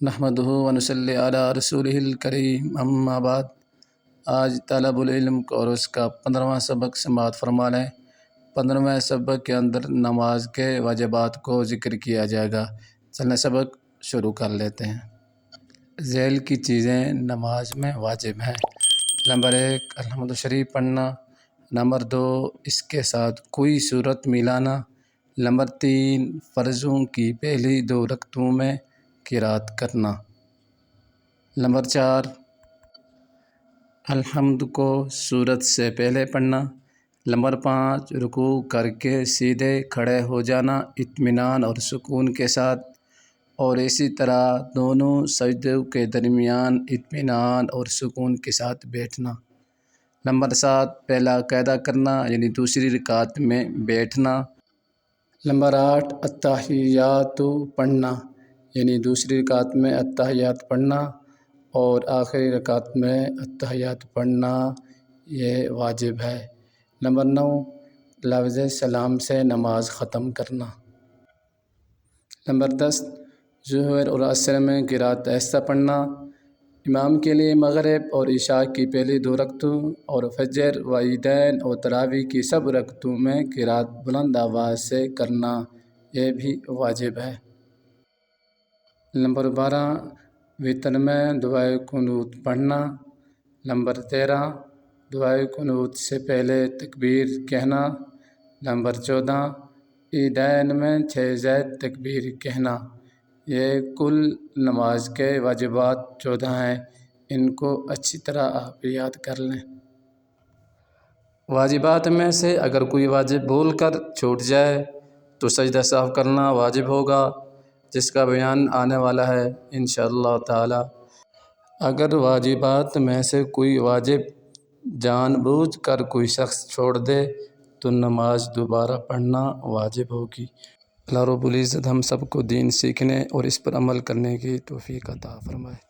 نحمدہ ونصلی علی رسولہ الکریم، اما بعد۔ آج طالب العلم کورس کا 15واں سبق سماعت فرما لیں۔ 15ویں سبق کے اندر نماز کے واجبات کو ذکر کیا جائے گا۔ چلیں سبق شروع کر لیتے ہیں۔ ذیل کی چیزیں نماز میں واجب ہیں۔ نمبر 1 الحمد شریف پڑھنا۔ نمبر 2 اس کے ساتھ کوئی صورت ملانا۔ نمبر 3 فرضوں کی پہلی 2 رکعتوں میں قرات کرنا۔ نمبر 4 الحمد کو سورت سے پہلے پڑھنا۔ نمبر 5 رکوع کر کے سیدھے کھڑے ہو جانا اطمینان اور سکون کے ساتھ، اور اسی طرح دونوں سجدوں کے درمیان اطمینان اور سکون کے ساتھ بیٹھنا۔ نمبر 7 پہلا قاعدہ کرنا یعنی دوسری رکعت میں بیٹھنا۔ نمبر 8 التحیات پڑھنا یعنی دوسری رکعت میں التحیات پڑھنا اور آخری رکعت میں التحیات پڑھنا، یہ واجب ہے۔ نمبر 9 لفظ سلام سے نماز ختم کرنا۔ نمبر 10 ظہر اور عصر میں قرات آہستہ پڑھنا۔ امام کے لیے مغرب اور عشاء کی پہلی 2 رکعتوں اور فجر و عیدین اور تراویح کی سب رکعتوں میں قرات بلند آواز سے کرنا، یہ بھی واجب ہے۔ نمبر 12 وتر میں دعائے قنوت پڑھنا۔ نمبر 13 دعائے قنوت سے پہلے تکبیر کہنا۔ نمبر 14 عیدین میں 6 زائد تکبیر کہنا۔ یہ کل نماز کے واجبات 14 ہیں، ان کو اچھی طرح آپ یاد کر لیں۔ واجبات میں سے اگر کوئی واجب بھول کر چھوٹ جائے تو سجدہ سہو کرنا واجب ہوگا، جس کا بیان آنے والا ہے انشاءاللہ تعالی۔ اگر واجبات میں سے کوئی واجب جان بوجھ کر کوئی شخص چھوڑ دے تو نماز دوبارہ پڑھنا واجب ہوگی۔ اللہ رب العزت ہم سب کو دین سیکھنے اور اس پر عمل کرنے کی توفیق عطا فرمائے۔